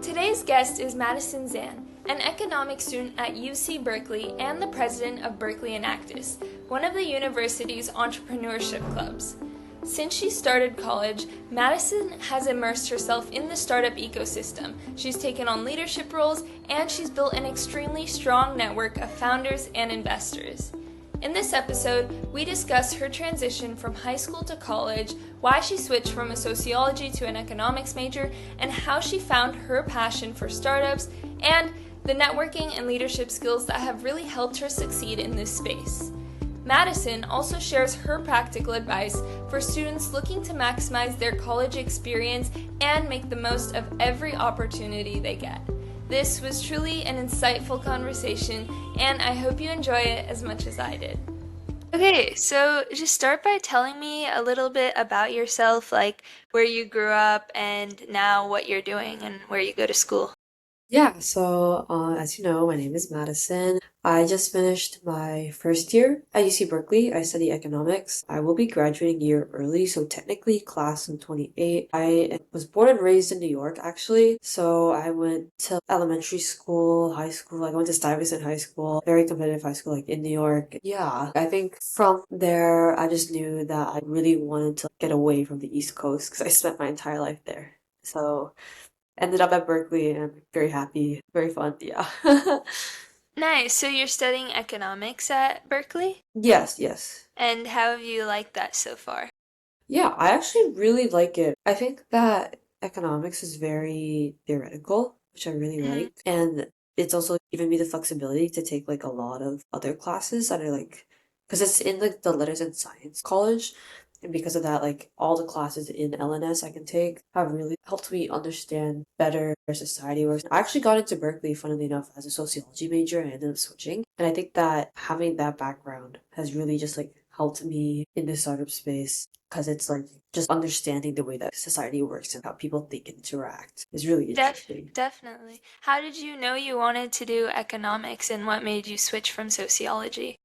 Today's guest is Madison Zhan, an economics student at UC Berkeley and the president of Berkeley Enactus, one of the university's entrepreneurship clubs. Since she started college, Madison has immersed herself in the startup ecosystem. She's taken on leadership roles, and she's built an extremely strong network of founders and investors. In this episode, we discuss her transition from high school to college, why she switched from a sociology to an economics major, and how she found her passion for startups, and the networking and leadership skills that have really helped her succeed in this space. Madison also shares her practical advice for students looking to maximize their college experience and make the most of every opportunity they get. This was truly an insightful conversation, and I hope you enjoy it as much as I did. Okay, so just start by telling me a little bit about yourself, like where you grew up and now what you're doing and where you go to school. Yeah, so as you know, my name is Madison. I just finished my first year at UC Berkeley. I study economics. I will be graduating a year early, so technically class of 28. I was born and raised in New York, actually. So I went to elementary school, high school. Like I went to Stuyvesant High School, very competitive high school, like in New York. Yeah, I think from there, I just knew that I really wanted to get away from the East Coast because I spent my entire life there. So ended up at Berkeley and I'm very happy, very fun, yeah. Nice, so you're studying economics at Berkeley? Yes, yes. And how have you liked that so far? Yeah, I actually really like it. I think that economics is very theoretical, which I really Mhm. like. And it's also given me the flexibility to take like a lot of other classes that are like, because it's in like the letters and science college. And because of that, like all the classes in LNS I can take have really helped me understand better where society works. I actually got into Berkeley, funnily enough, as a sociology major and ended up switching. And I think that having that background has really just like helped me in the startup space because it's like just understanding the way that society works and how people think and interact is really interesting. Definitely. How did you know you wanted to do economics and what made you switch from sociology?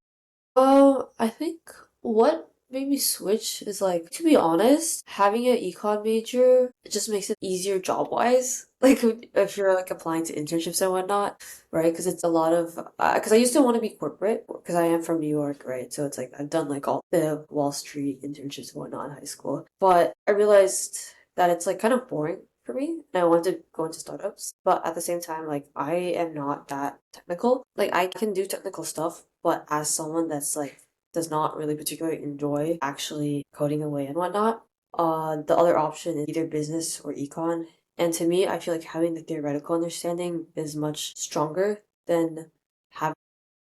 I think what made me switch is like, to be honest, having an econ major, it just makes it easier job-wise. Like if you're like applying to internships and whatnot, right? Because it's a lot of, because I used to want to be corporate because I am from New York, right? So it's like I've done like all the Wall Street internships and whatnot in high school. But I realized that it's like kind of boring for me and I wanted to go into startups. But at the same time, like I am not that technical. Like I can do technical stuff, but as someone that's like does not really particularly enjoy actually coding away and whatnot, the other option is either business or econ. And to me, I feel like having the theoretical understanding is much stronger than having,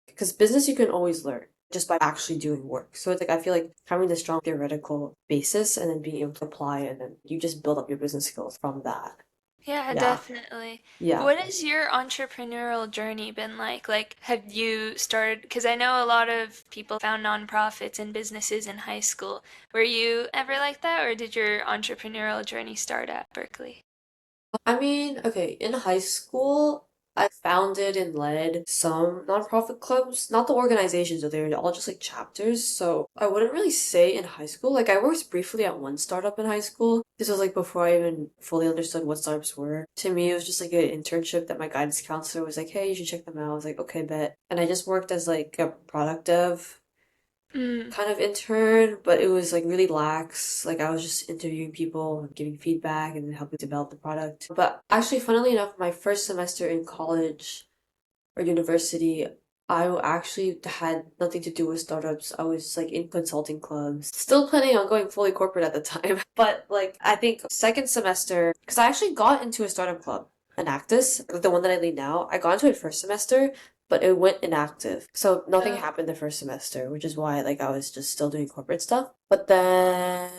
because business you can always learn just by actually doing work. So it's like I feel like having the strong theoretical basis and then being able to apply and then you just build up your business skills from that. Yeah, Yeah. definitely. Yeah. What has your entrepreneurial journey been like? Like, have you started, because I know a lot of people found nonprofits and businesses in high school. Were you ever like that, or did your entrepreneurial journey start at Berkeley? I mean, okay, in high school, I founded and led some nonprofit clubs, not the organizations, but they were all just like chapters. So I wouldn't really say in high school. Like I worked briefly at one startup in high school. This was like before I even fully understood what startups were. To me, it was just like an internship that my guidance counselor was like, "Hey, you should check them out." I was like, "Okay, bet." And I just worked as like a product dev Mm. kind of intern, but it was like really lax. Like I was just interviewing people and giving feedback and then helping develop the product. But actually, funnily enough, my first semester in college or university, I actually had nothing to do with startups. I was like in consulting clubs, still planning on going fully corporate at the time. But like I think second semester, because I actually got into a startup club, Enactus, the one that I lead now. I got into it first semester, but it went inactive. So nothing Oh. happened the first semester, which is why like I was just still doing corporate stuff. But then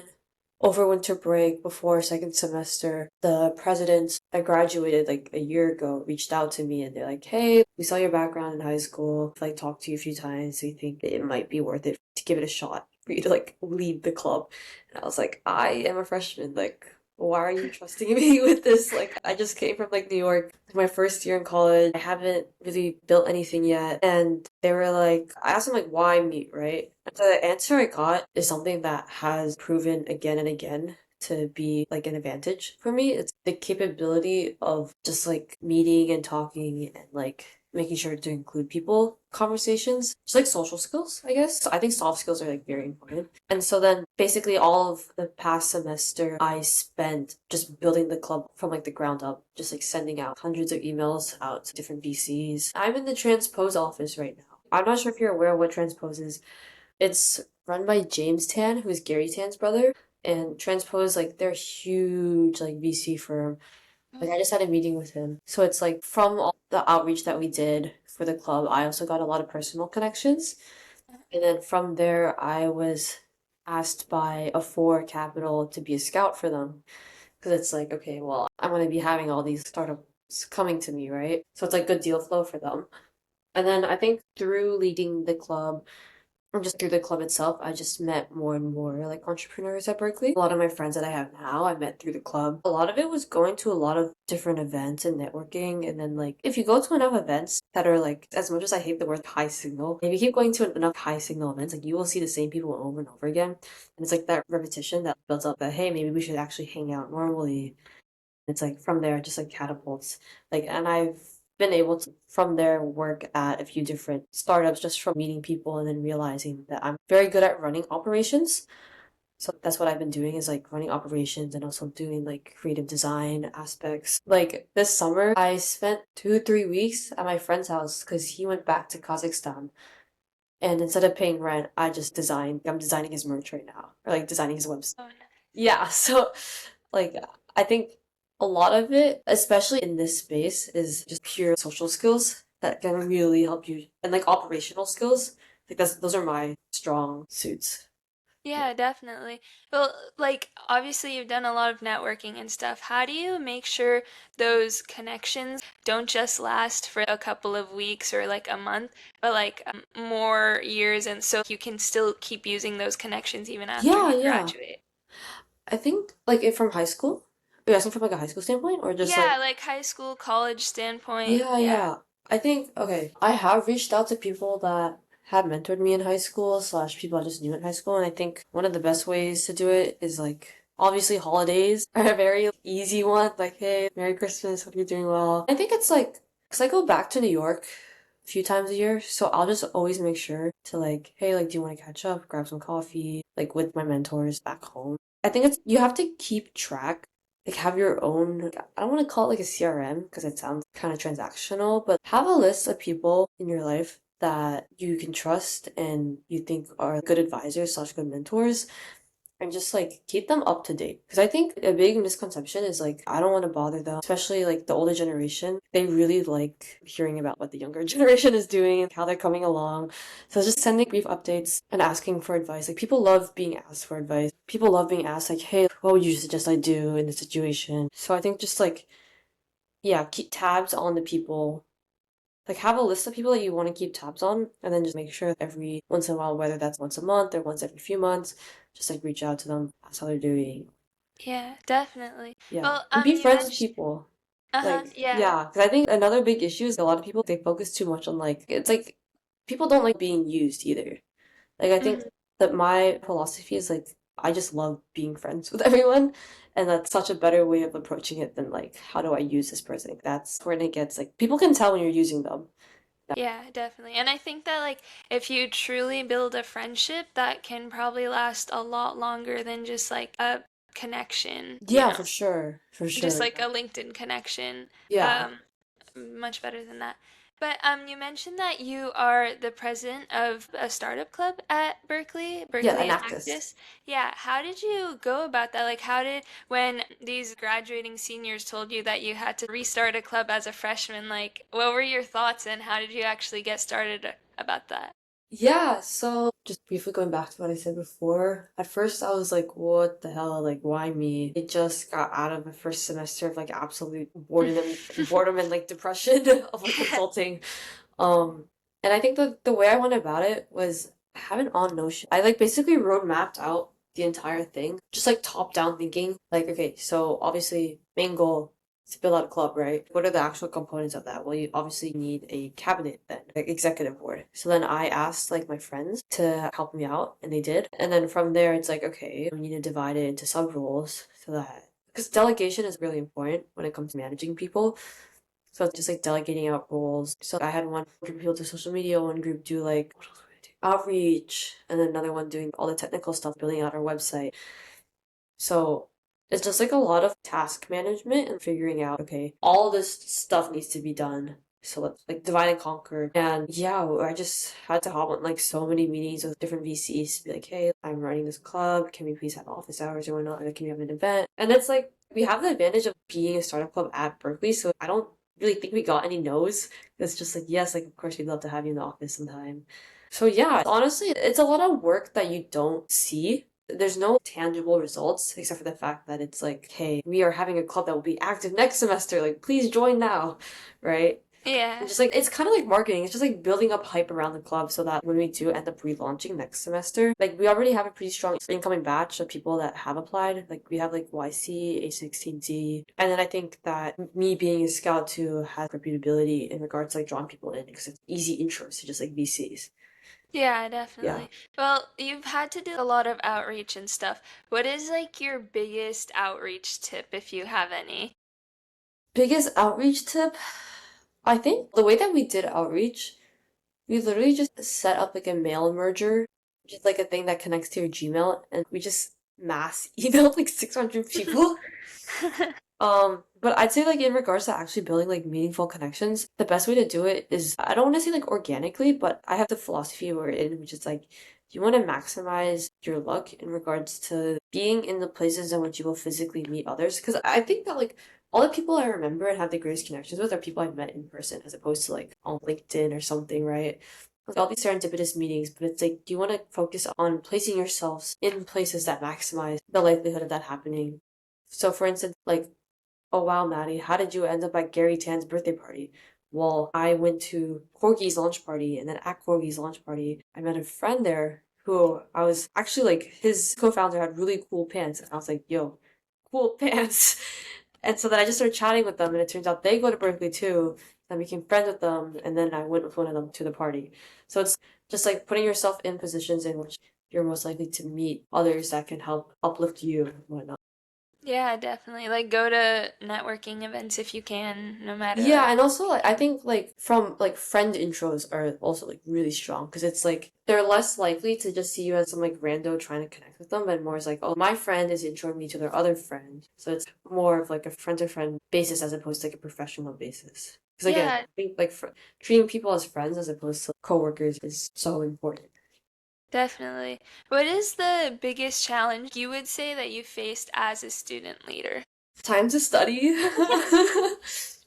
over winter break before second semester, the presidents I graduated like a year ago reached out to me and they're like, "Hey, we saw your background in high school, like talked to you a few times. We think that it might be worth it to give it a shot for you to like lead the club." And I was like, "I am a freshman, like why are you trusting me with this? Like I just came from like New York, my first year in college. I haven't really built anything yet." And they were like, I asked them like why me, right? The answer I got is something that has proven again and again to be like an advantage for me. It's the capability of just like meeting and talking and like making sure to include people conversations, just like social skills, I guess. So I think soft skills are like very important. And so then basically all of the past semester I spent just building the club from like the ground up, just like sending out hundreds of emails out to different VCs. I'm in the transpose office right now. I'm not sure if you're aware of what transpose is. It's run by James Tan, who's Gary Tan's brother. And Transpose, like, they're a huge, like, VC firm. Like, I just had a meeting with him. So it's like from all the outreach that we did for the club, I also got a lot of personal connections. And then from there, I was asked by A4 Capital to be a scout for them. Because it's like, okay, well, I'm going to be having all these startups coming to me, right? So it's like good deal flow for them. And then I think through leading the club, and just through the club itself, I just met more and more like entrepreneurs at Berkeley. A lot of my friends that I have now, I met through the club. A lot of it was going to a lot of different events and networking. And then like, if you go to enough events that are like, as much as I hate the word high signal, if you keep going to enough high signal events, like you will see the same people over and over again. And it's like that repetition that builds up that, hey, maybe we should actually hang out normally. It's like from there, it just like catapults. Like, and I've been able to, from there, work at a few different startups just from meeting people and then realizing that I'm very good at running operations. So that's what I've been doing is like running operations and also doing like creative design aspects. Like this summer, I spent 2, 3 weeks at my friend's house because he went back to Kazakhstan. And instead of paying rent, I just designed, I'm designing his merch right now, or like designing his website. Oh, nice. Yeah, so like I think a lot of it, especially in this space, is just pure social skills that can really help you and like operational skills. Like those are my strong suits. Yeah, definitely. Well, like obviously you've done a lot of networking and stuff. How do you make sure those connections don't just last for a couple of weeks or like a month, but like more years, and so you can still keep using those connections even after Yeah, you yeah. graduate? I think like if from high school, are you asking from like a high school standpoint or just like Yeah, like high school, college standpoint. yeah, Yeah. yeah. I think okay. I have reached out to people that had mentored me in high school slash people I just knew in high school, and I think one of the best ways to do it is like obviously holidays are a very easy one. Like, hey, Merry Christmas, hope you're doing well. I think it's like because I go back to New York a few times a year, so I'll just always make sure to like, hey, like, do you want to catch up, grab some coffee, like with my mentors back home. I think it's you have to keep track like have your own like, I don't want to call it like a CRM because it sounds kind of transactional, but have a list of people in your life that you can trust and you think are good advisors slash good mentors and just like keep them up to date. Because I think a big misconception is like, I don't want to bother them, especially like the older generation. They really like hearing about what the younger generation is doing and how they're coming along. So just sending brief updates and asking for advice. Like, people love being asked for advice. People love being asked, like, hey, what would you suggest I do in this situation? So I think just like, yeah, keep tabs on the people like have a list of people that you want to keep tabs on and then just make sure every once in a while, whether that's once a month or once every few months, just like reach out to them, ask how they're doing. Yeah, definitely. Yeah. Well, And be you friends with mentioned, people. uh-huh, Like, yeah. yeah, because I think another big issue is a lot of people, they focus too much on like, it's like people don't like being used either. Like, I think Mhm. that my philosophy is like, I just love being friends with everyone. And that's such a better way of approaching it than like, how do I use this person? Like, that's when it gets like, people can tell when you're using them. Yeah, definitely. And I think that like if you truly build a friendship, that can probably last a lot longer than just like a connection, you Yeah, know, for sure. For just sure. like a LinkedIn connection. Yeah. Um, much better than that. But you mentioned that you are the president of a startup club at Berkeley, Yeah, Berkeley Enactus. Enactus. Yeah, how did you go about that? Like, how did when these graduating seniors told you that you had to restart a club as a freshman, like, what were your thoughts and how did you actually get started about that? Yeah, so just briefly going back to what I said before, at first I was like, what the hell? Like, why me? I just got out of the first semester of like absolute boredom and like depression of like consulting. Um, and I think the way I went about it was have an on notion. I like basically road mapped out the entire thing, just like top down thinking. Like, okay, so obviously main goal. to build out a club, right? What are the actual components of that? Well, you obviously need a cabinet then, like executive board. So then I asked like my friends to help me out, and they did. And then from there, it's like, okay, we need to divide it into sub roles so that because delegation is really important when it comes to managing people. So it's just like delegating out roles. So I had one group of people do social media, one group do like what else would I do? Outreach, and then another one doing all the technical stuff, building out our website. So it's just like a lot of task management and figuring out, okay, all this stuff needs to be done. So let's like divide and conquer. And yeah, I just had to hop on like so many meetings with different VCs to be like, hey, I'm running this club. Can we please have office hours or whatnot? Like, can we have an event? And it's like we have the advantage of being a startup club at Berkeley. So I don't really think we got any no's. It's just like, yes, like, of course, we'd love to have you in the office sometime. So yeah, honestly, it's a lot of work that you don't see. There's no tangible results except for the fact that it's like, hey, we are having a club that will be active next semester. Like, please join now, right? Yeah. And just like, it's kind of like marketing. It's just like building up hype around the club so that when we do end up relaunching next semester, like we already have a pretty strong incoming batch of people that have applied. Like we have like YC, A16Z. And then I think that me being a scout too has reputability in regards to like drawing people in because it's easy intros to just like VCs. Yeah, Yeah. definitely. Well, you've had to do a lot of outreach and stuff. What is like your biggest outreach tip if you have any? Biggest outreach tip? I think the way that we did outreach, we literally just set up like a mail merger, which is like a thing that connects to your Gmail, and we just mass emailed like 600 people. But I'd say like in regards to actually building like meaningful connections, the best way to do it is I don't want to say like organically, but I have the philosophy we're in, which is like you want to maximize your luck in regards to being in the places in which you will physically meet others. Because I think that like all the people I remember and have the greatest connections with are people I've met in person as opposed to like on LinkedIn or something, right? Like all these serendipitous meetings, but it's like, do you want to focus on placing yourselves in places that maximize the likelihood of that happening? So for instance, like oh wow, Maddie, how did you end up at Gary Tan's birthday party? Well, I went to Corgi's launch party, and then at Corgi's launch party, I met a friend there who I was actually like, his co-founder had really cool pants. And I was like, yo, cool pants. And so then I just started chatting with them, and it turns out they go to Berkeley too. I became friends with them, and then I went with one of them to the party. So it's just like putting yourself in positions in which you're most likely to meet others that can help uplift you and whatnot. Yeah, definitely. Like go to networking events if you can, no matter Yeah, like and also like I think like from like friend intros are also like really strong because it's like they're less likely to just see you as some like rando trying to connect with them, but more as like, oh, my friend is introing me to their other friend. So it's more of like a friend to friend basis as opposed to like a professional basis. Because again, yeah, I think like treating people as friends as opposed to coworkers is so important. definitely. What is the biggest challenge you would say that you faced as a student leader? Time to study.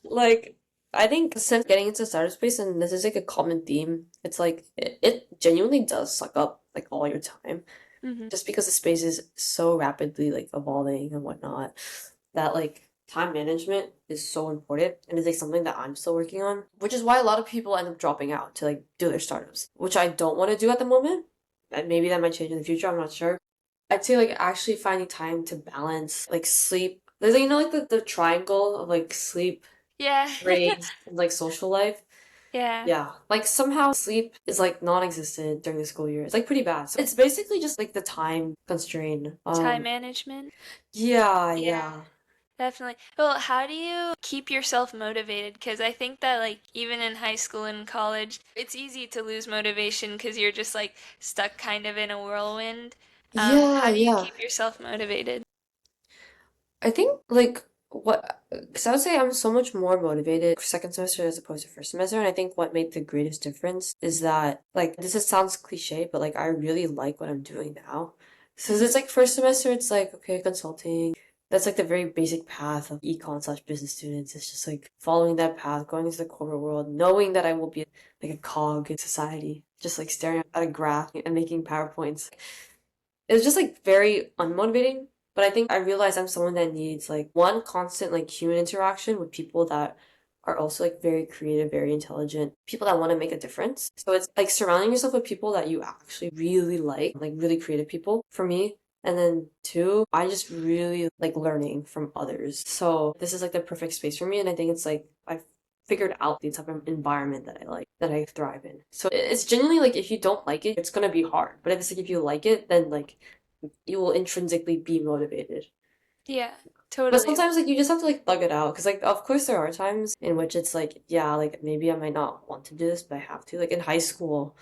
Like, I think since getting into startup space, and this is like a common theme, it's like it genuinely does suck up like all your time Hmm. just because the space is so rapidly like evolving and whatnot that like time management is so important and it's like something that I'm still working on, which is why a lot of people end up dropping out to like do their startups, which I don't want to do at the moment. And maybe that might change in the future, I'm not sure. I'd say like actually finding time to balance like sleep. There's like, like the triangle of like sleep, Yeah. grades, and like social life. Yeah. Yeah. Like somehow sleep is like non-existent during the school year. It's like pretty bad. So it's basically just like the time constraint. Time management. Yeah, Yeah. yeah. Definitely. Well, how do you keep yourself motivated? Because I think that, like, even in high school and college, it's easy to lose motivation because you're just, like, stuck kind of in a whirlwind. Yeah, How do you yeah. keep yourself motivated? I think like what because I would say I'm so much more motivated for second semester as opposed to first semester, and I think what made the greatest difference is that like sounds cliche, but like I really like what I'm doing now. So Hmm. it's like first semester, it's like okay, consulting. That's like the very basic path of econ/business students. It's just like following that path, going into the corporate world, knowing that I will be like a cog in society, just like staring at a graph and making PowerPoints. It was just like very unmotivating. But I think I realized I'm someone that needs like one constant like human interaction with people that are also like very creative, very intelligent, people that want to make a difference. So it's like surrounding yourself with people that you actually really like really creative people for me And then two, I just really like learning from others. So this is like the perfect space for me. And I think it's like I've figured out the type of environment that I like, that I thrive in. So it's genuinely like if you don't like it, it's gonna be hard. But if it's like if you like it, then like you will intrinsically be motivated. Yeah, But totally. sometimes like you just have to like thug it out because like of course there are times in which it's like yeah like maybe I might not want to do this but I have to like in high school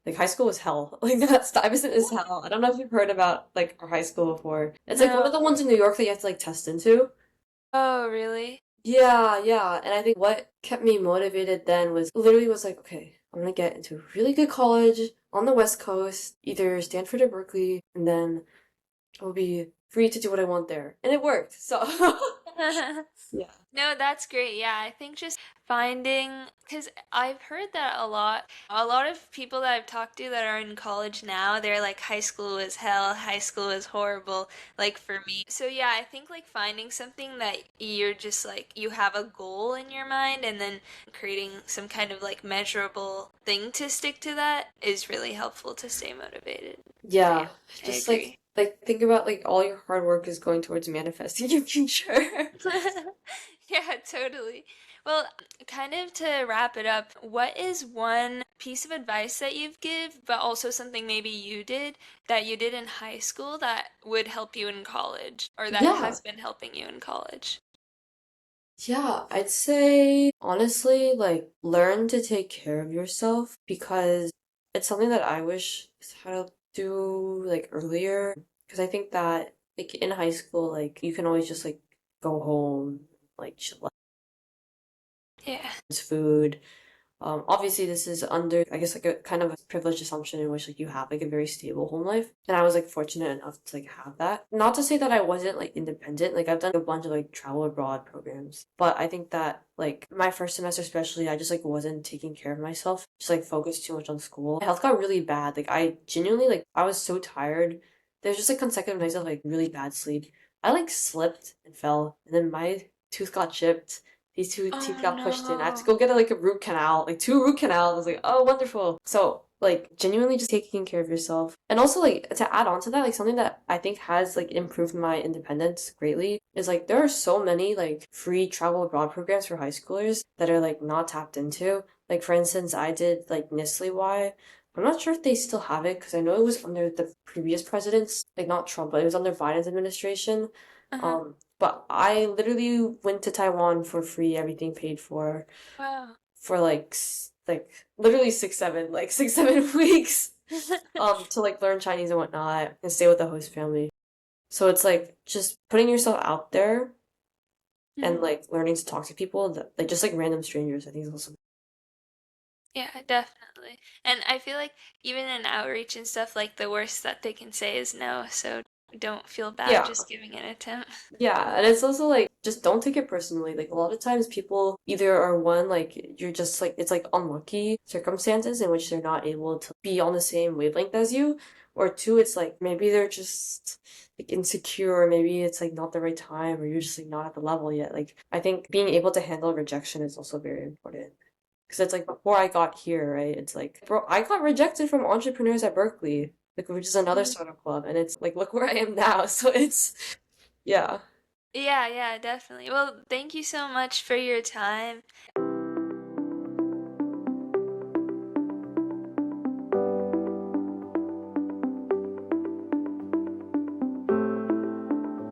like high school was hell like that Stuyvesant is hell. I don't know if you've heard about like our high school before. It's like one of the No. ones in New York that you have to like test into. Oh, really? Yeah, yeah. And I think what kept me motivated then was literally was like, okay, I'm gonna get into a really good college on the West Coast, either Stanford or Berkeley, and then I'll be free to do what I want there. And it worked. So yeah. No, that's great. Yeah, I think just finding, because I've heard that a lot. A lot of people that I've talked to that are in college now, they're like, high school was hell, high school was horrible, like for me. So yeah, I think like finding something that you're just like, you have a goal in your mind and then creating some kind of like measurable thing to stick to that is really helpful to stay motivated. So Yeah, yeah, I just agree. like think about like all your hard work is going towards manifesting your future. Yeah, totally. Well, kind of to wrap it up, what is one piece of advice that you've give, but also something maybe that you did in high school that would help you in college, or that Yeah. has been helping you in college? Yeah, I'd say honestly, like learn to take care of yourself because it's something that I wish I had to do like earlier. Because I think that like in high school, like you can always just like go home, like chill Yeah. out, food. Obviously this is under, I guess, like a kind of a privileged assumption in which like you have like a very stable home life. And I was like fortunate enough to like have that. Not to say that I wasn't like independent. Like I've done a bunch of like travel abroad programs. But I think that like my first semester especially, I just like wasn't taking care of myself. Just like focused too much on school. My health got really bad. Like I genuinely like I was so tired. There's just like consecutive nights of like really bad sleep. I like slipped and fell and then my tooth got chipped. These two teeth Oh got pushed in. I had to no. go get like a root canal, like two root canals. I was like, oh, wonderful. So like genuinely just taking care of yourself. And also like to add on to that, like something that I think has like improved my independence greatly is like there are so many like free travel abroad programs for high schoolers that are like not tapped into. Like for instance, I did like Nestle Y. I'm not sure if they still have it because I know it was under the previous presidents, like not Trump, but it was under Biden's administration. Uh-huh. But I literally went to Taiwan for free, everything paid Wow. for like like literally 6, 7, like 6, 7 weeks, to like learn Chinese and whatnot and stay with the host family. So it's like just putting yourself out there and Mhm. like learning to talk to people that like just like random strangers, I think is also Yeah, definitely. And I feel like even in outreach and stuff, like the worst that they can say is no, so don't feel bad yeah. just giving an attempt. Yeah, and it's also like just don't take it personally. Like a lot of times people either are one like you're just like it's like unlucky circumstances in which they're not able to be on the same wavelength as you, or two it's like maybe they're just like insecure, or maybe it's like not the right time, or you're just like not at the level yet. Like I think being able to handle rejection is also very important. Because it's like before I got here, right? It's like, bro, I got rejected from entrepreneurs at Berkeley, like which is another Mhm. startup club, and it's like look where I am now. So it's yeah. Yeah, yeah, definitely. Well, thank you so much for your time.